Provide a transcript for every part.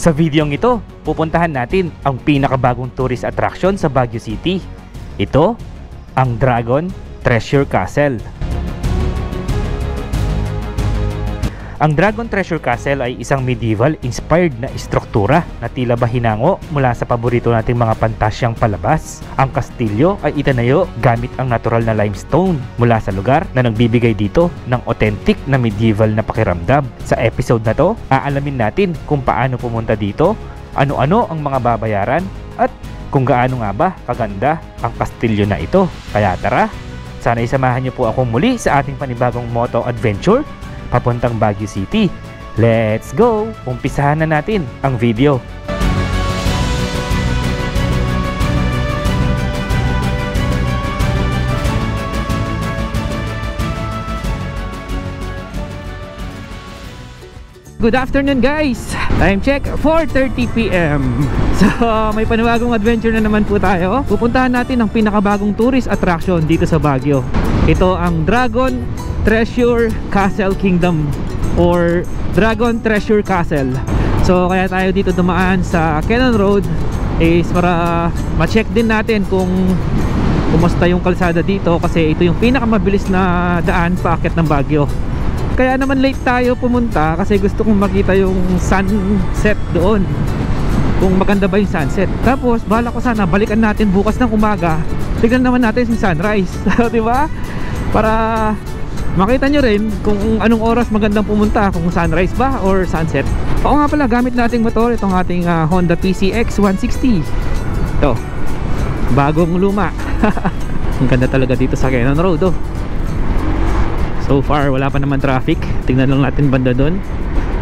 Sa videong ito, pupuntahan natin ang pinakabagong tourist attraction sa Baguio City. Ito, ang Dragon Treasure Castle. Ang Dragon Treasure Castle ay isang medieval-inspired na istruktura na tila ba hinango mula sa paborito nating mga pantasyang palabas. Ang kastilyo ay itinayo gamit ang natural na limestone mula sa lugar na nagbibigay dito ng authentic na medieval na pakiramdam. Sa episode na to, aalamin natin kung paano pumunta dito, ano-ano ang mga babayaran, at kung gaano nga ba kaganda ang kastilyo na ito. Kaya tara, sana isamahan niyo po akong muli sa ating panibagong moto adventure papuntang Baguio City. Let's go! Umpisahan na natin ang video. Good afternoon guys! Time check, 4:30 PM. So may panibagong adventure na naman po tayo. Pupuntahan natin ang pinakabagong tourist attraction dito sa Baguio. Ito ang Dragon Treasure Castle Kingdom or Dragon Treasure Castle. So kaya tayo dito dumaan sa Quezon Road is para ma-check din natin kung kumusta yung kalsada dito, kasi ito yung pinakamabilis na daan paakyat ng Baguio. Kaya naman late tayo pumunta kasi gusto kong makita yung sunset doon, kung maganda ba yung sunset. Tapos bala ko sana balikan natin bukas ng umaga, tignan naman natin yung sunrise. Diba? Para makita nyo rin kung anong oras magandang pumunta, kung sunrise ba or sunset. Oo nga pala, gamit nating motor itong ating Honda PCX 160. Ito, bagong luma. Ang ganda talaga dito sa Quezon Road, oh. So far wala pa naman traffic. Tingnan lang natin banda doon.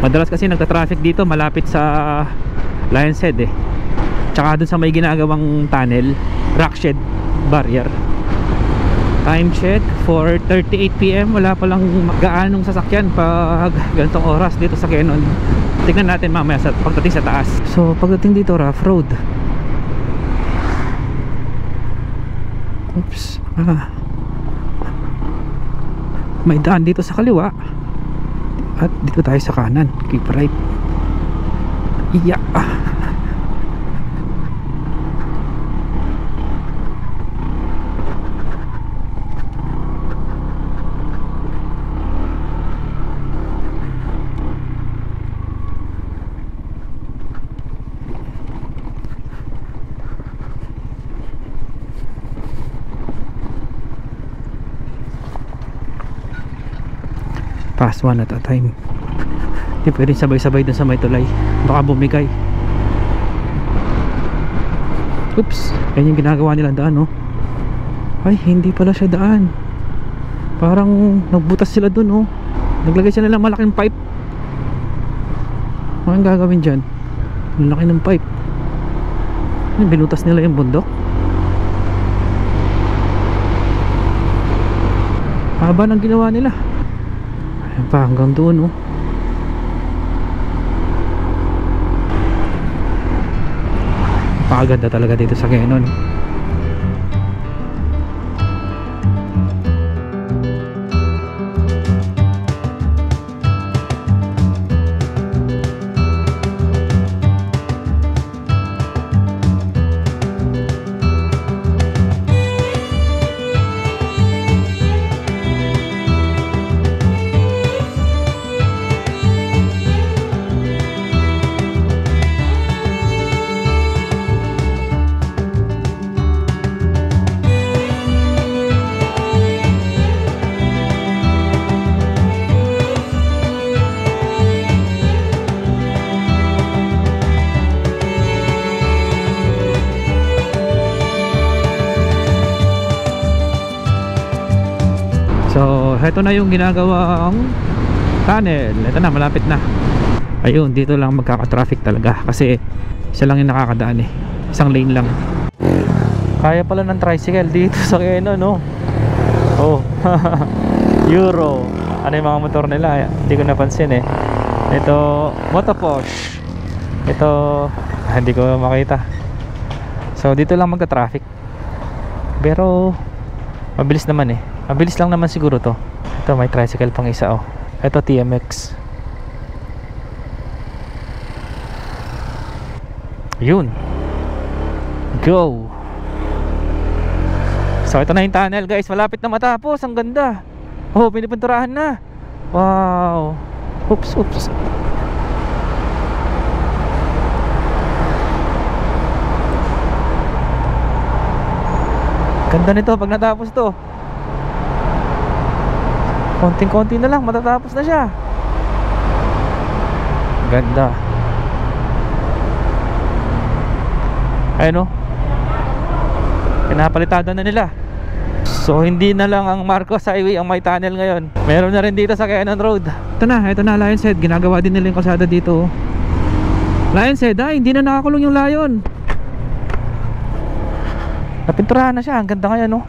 Madalas kasi nagta-traffic dito malapit sa Lion's Head eh, tsaka doon sa may ginagawang tunnel, rockshed barrier. Time check, 4:38 PM. Wala palang gaanong sasakyan pag ganitong oras dito sa Quezon. Tignan natin mamaya sa pagdating sa taas. So pagdating dito, rough road. Oops. May daan dito sa kaliwa at dito tayo sa kanan. Keep right. Yeah. Pass one at a time. Hindi pwedeng sabay-sabay dun sa may tulay, baka bumigay. Oops, yan yung ginagawa nilang daan, no? Ay, hindi pala siya daan. Parang nagbutas sila dun, oh. Naglagay sila ng malaking pipe. Anong gagawin dyan? Ang laki ng pipe. Binutas nila yung bundok. Haba ng ginawa nila. Ayan pa, hanggang doon, oh. Napakaganda talaga dito sa Quezon. So heto na yung ginagawang tunnel. Ito na, malapit na. Ayun, dito lang magkaka-traffic talaga kasi isa lang yung nakakadaan eh, isang lane lang. Kaya pala ng tricycle dito sa Quezon, no? Oh. Euro. Ano yung mga motor nila? Hindi ko napansin eh. Ito, Motoposh. Ito, hindi ko makita. So dito lang magka-traffic. Pero mabilis naman eh. Mabilis lang naman siguro to. Ito, may tricycle pang isa, oh. Ito TMX. Yun. Go. So ito na yung tunnel guys, malapit na matapos. Ang ganda. Oh, pinipinturahan na. Wow. Oops, oops. Ganda nito pag natapos to. Konting-konti na lang, matatapos na siya. Ganda. Ayun o. Pinapalitada na nila. So hindi na lang ang Marcos Highway ang may tunnel ngayon. Meron na rin dito sa Cannon Road. Ito na Lion's Head. Ginagawa din nila yung kalsada dito. Lion's Head, hindi na nakakulong yung Lion. Napinturahan na siya. Ang ganda ngayon, no?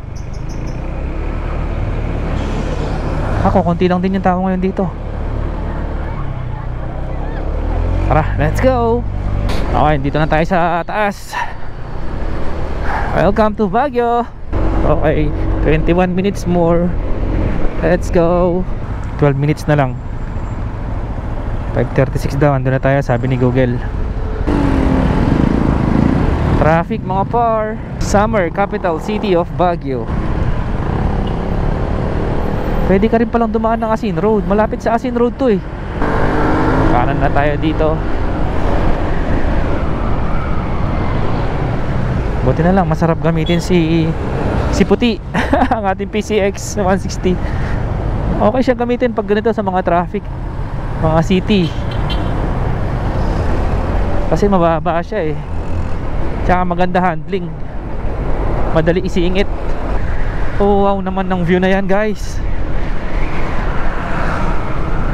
Ako, konti lang din yung tao ngayon dito. Tara, let's go. Okay, dito na tayo sa taas. Welcome to Baguio. Okay, 21 minutes more. Let's go. 12 minutes na lang. 5:36 daw. Andun na tayo, sabi ni Google. Traffic mga par. Summer capital city of Baguio. Pwede ka rin palang dumaan ng Asin Road. Malapit sa Asin Road to eh. Kanan na tayo dito. Buti na lang masarap gamitin si Puti. Ang ating PCX 160. Okay siya gamitin pag ganito sa mga traffic, mga city. Kasi mababa siya eh. Tsaka maganda handling. Madali isiingit. Oh wow naman ng view na yan guys.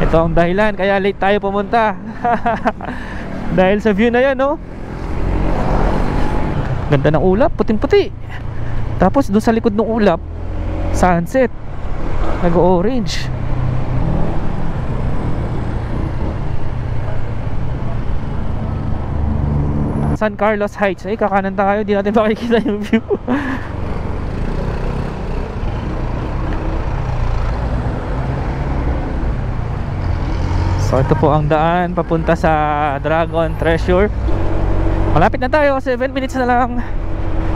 Ito ang dahilan kaya late tayo pumunta. Dahil sa view na yan, no? Ganda ng ulap, puting-puti. Tapos doon sa likod ng ulap, sunset. Nag-orange. San Carlos Heights. Ay, kakanan tayo, di natin makikita yung view. So ito po ang daan papunta sa Dragon Treasure. Malapit na tayo, 7 minutes na lang.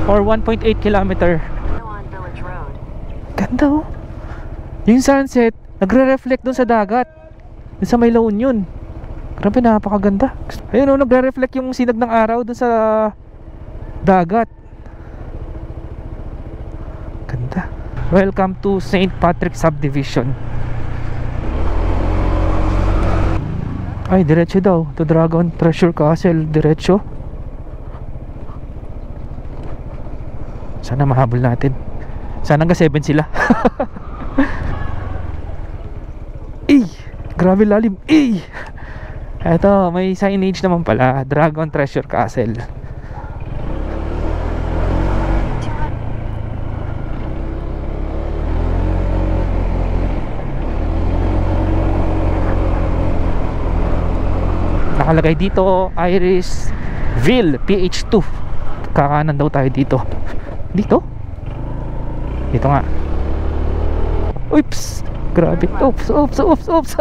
Or 1.8 kilometer. Ganda oh. Yung sunset nagre-reflect dun sa dagat, dun sa may La Union. Grabe, napakaganda. Ayun oh, nagre-reflect yung sinag ng araw dun sa dagat. Ganda. Welcome to St. Patrick Subdivision. Ay, diretso daw to Dragon Treasure Castle. Diretso. Sana mahabol natin. Sana hanggang 7 sila. Eh, grabe lalim. Eh, eto, may signage naman pala. Dragon Treasure Castle. Nakalagay dito Irisville PH2. Kakanan daw tayo dito. Dito? Dito nga. Oops! Grabe. Oops, oops, oops, oops.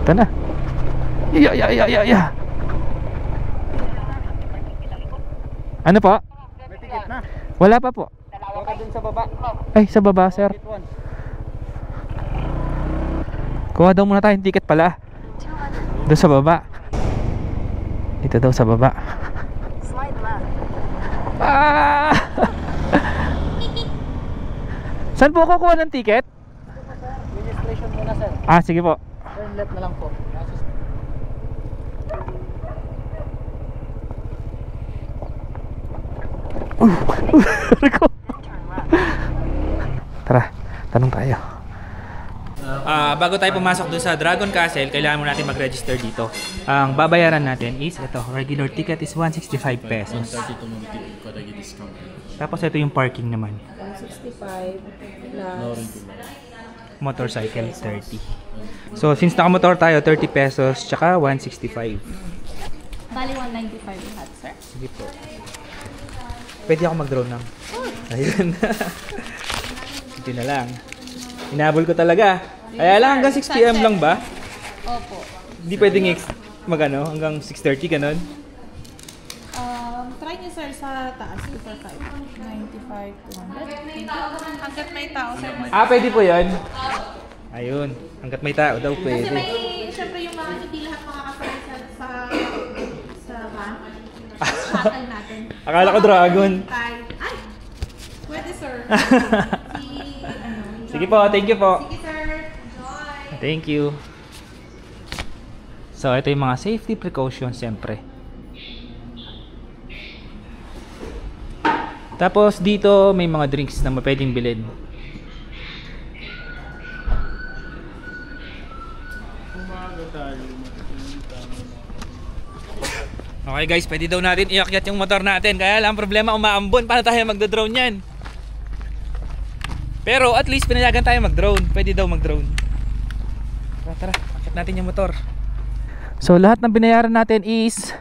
Ito na. Ya. Ano po? May ticket na. Wala pa po. Baka dun sa baba. Ay, sa baba, sir. Kuha daw muna tayong ticket pala. Doon sa baba. Dito daw sa baba. Ah! Saan po ako kuha ng ticket? Registration muna, sir. Ah, sige po. Turn left na lang po. Tara, tanong tayo. Bago tayo pumasok doon sa Dragon Castle, kailangan mo natin mag-register dito. Ang babayaran natin is ito, regular ticket is 165 pesos. Tapos ito yung parking naman. 165 plus Motorcycle 30. So since nakamotor tayo, 30 pesos tsaka 165. bali 195 lahat, sir. Sige po. Pwede ako mag-drone ng. Ayun. Ito na lang. Hinabol ko talaga. Kaya lang hanggang 6 PM lang ba? Opo. Di pwedeng magano hanggang 6:30 ganun. Try nyo sir sa taas, 245. 95, 200. Hanggat may tao sir. Pwede po yan. Ayun, hanggat may tao daw Kasi pwede. may, syempre yung mga hindi lahat makakasali sa van. Shuttle natin. Akala ko dragon. Ay! Pwede sir. Sige po, thank you po. Sige sir. Enjoy. Thank you. So, ito yung mga safety precautions siyempre. Tapos dito may mga drinks na pwedeng bilhin. Okay guys, pwede daw natin iakyat yung motor natin. Kaya lang problema, umaambon. Paano tayo magdo-drone yan? Pero at least pinayagan tayo mag-drone. Pwede daw mag-drone. Tara, akyat natin yung motor. So lahat ng binayaran natin is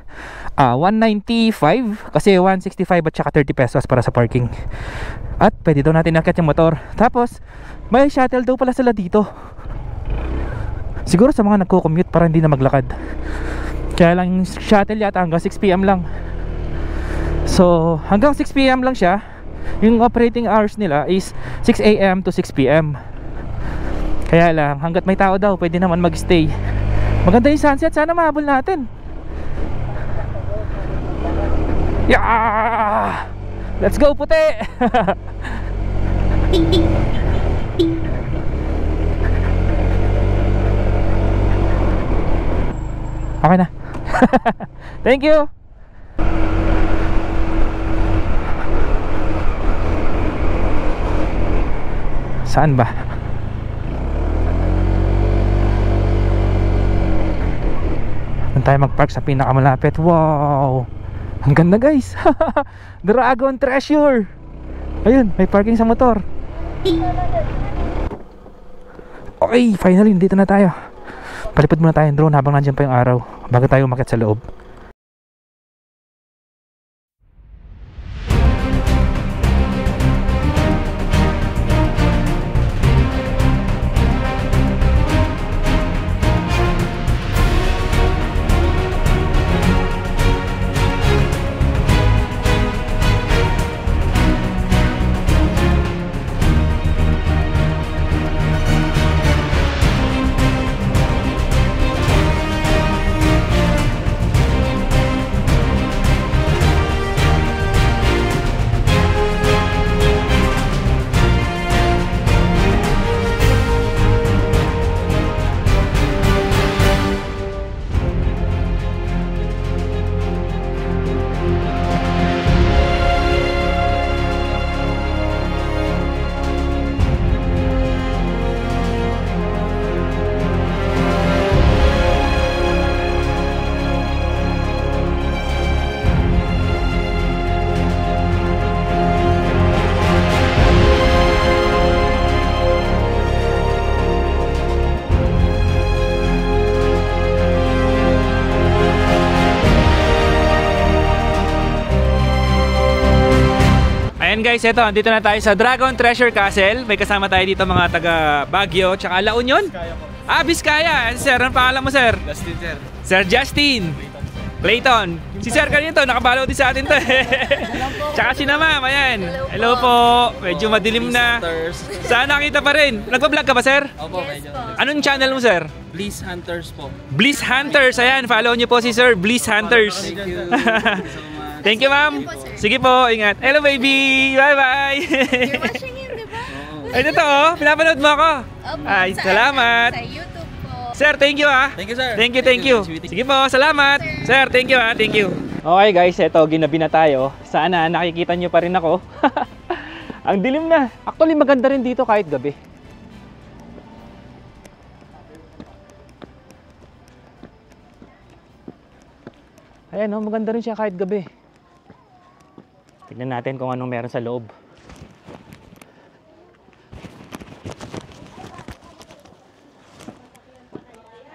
195 kasi 165 at saka 30 pesos para sa parking. At pwede daw natin iakyat yung motor. Tapos may shuttle daw pala sila dito. Siguro sa mga nagko-commute para hindi na maglakad. Kaya lang yung shuttle yata hanggang 6 PM lang. So hanggang 6 PM lang siya. Yung operating hours nila is 6 AM to 6 PM. Kaya lang hanggat may tao daw pwede naman magstay. Maganda yung sunset, sana mahabol natin. Yeah! Let's go puti! Okay na. Thank you. Saan ba? Doon tayo mag-park sa pinakamalapit. Wow! Ang ganda guys. Dragon Treasure. Ayun, may parking sa motor. Okay, finally dito na tayo. Palipad muna tayong drone habang nandiyan pa yung araw bago tayo umakyat sa loob. Ayan guys, eto, andito na tayo sa Dragon Treasure Castle. May kasama tayo dito mga taga Baguio, tsaka La Union. Biskaya. Sir, anong pangalan mo sir? Justin, sir. Sir Justin Clayton. Si sir kanito, nakabalaw din sa atin to. Tsaka si na ma'am, ayan. Hello po. Medyo madilim na. Saan nakita pa rin? Nagpa-vlog ka ba sir? Opo, medyo. Anong channel mo sir? Bliss Hunters po. Bliss Hunters, ayan. Follow nyo po si sir, Bliss Hunters. Thank you. Thank you so much. Thank you ma'am. Sige po, ingat. Hello baby, bye bye. You're watching him, di ba? Ay, ito oh, pinapanood mo ako. Ay, salamat. Sa YouTube po. Sir, thank you ah. Thank you, sir. Thank you. Sige po, salamat. Sir, thank you ah, thank you. Okay guys, eto, ginabi na tayo. Sana nakikita nyo pa rin ako. Ang dilim na. Actually, maganda rin dito kahit gabi. Ayan oh, maganda rin siya kahit gabi. Tignan natin kung anong meron sa loob.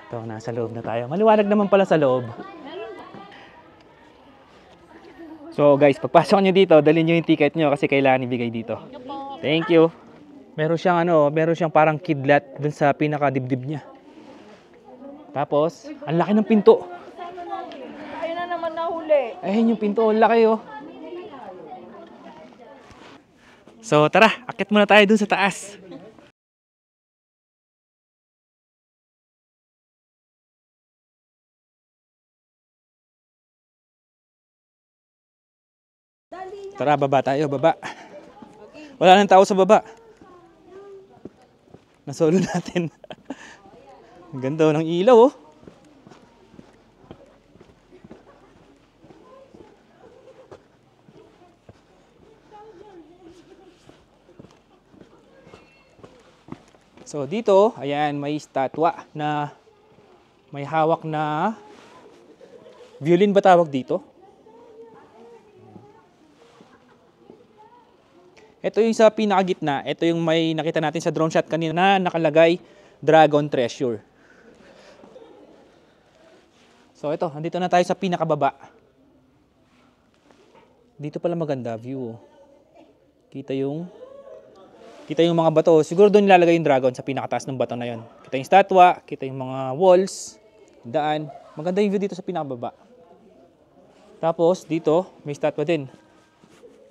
Ito, nasa loob na tayo. Maliwanag naman pala sa loob. So guys, pagpasok nyo dito, dalhin nyo yung ticket nyo kasi kailangan ibigay dito. Thank you. Meron siyang parang kidlat dun sa pinakadibdib niya. Tapos, ang laki ng pinto. Ayun na naman nahuli. Ayun yung pinto, ang laki oh. So tara, akit muna tayo dun sa taas. Tara, baba tayo, baba. Wala nang tao sa baba. Nasolo natin. Ang ganda ng ilaw oh. So dito, ayan, may statwa na may hawak na violin ba tawag dito? Ito yung sa pinakagitna, ito yung may nakita natin sa drone shot kanina na nakalagay Dragon Treasure. So ito, andito na tayo sa pinakababa. Dito pala maganda view. Kita yung mga bato. Siguro doon nilalagay yung dragon sa pinakataas ng bato na yon. Kita yung statwa, kita yung mga walls, daan. Maganda yung view dito sa pinakababa. Tapos dito, may statwa din.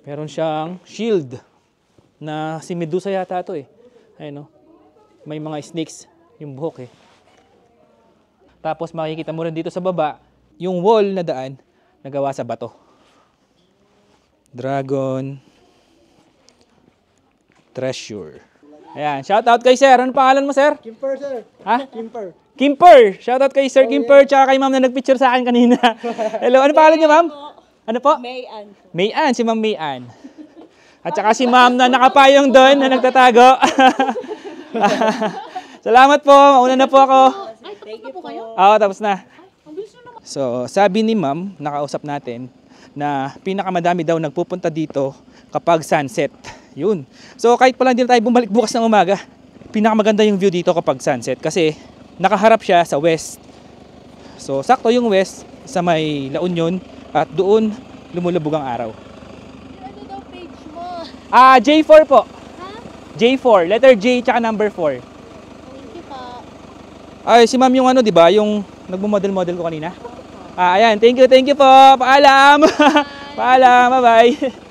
Meron siyang shield na si Medusa yata ito eh. Ayun, no? May mga snakes yung buhok eh. Tapos makikita mo rin dito sa baba, yung wall na daan nagawa sa bato. Dragon Treasure. Ayan, shout out kay sir. Ano pangalan mo, sir? Kimper, sir. Ha? Kimper. Kimper. Shout out kay Sir Kimper tsaka kay ma'am na nagpicture sa akin kanina. Hello, ano pangalan niyo, ma'am? Ano po? Mayan. Mayan, si Ma'am Mayan. At saka si ma'am na nakapayong doon na nagtatago. Salamat po. Mauna na po ako. Ay, tapos na po kayo? Oo, tapos na. Ang bilis na naman. So, sabi ni ma'am, nakausap natin, na pinakamadami daw nagpupunta dito kapag sunset. Yun. So, kahit pala hindi na tayo bumalik bukas ng umaga, pinakamaganda yung view dito kapag sunset kasi nakaharap siya sa west. So, sakto yung west sa may La Union at doon lumulubog ang araw. Ano daw page mo? J4 po. Ha? J4, letter J tsaka number 4. Thank you pa. Ay, si ma'am yung ano, di ba? Yung nagmo-model ko kanina. Ayan, thank you po. Paalam. Paalam, bye-bye.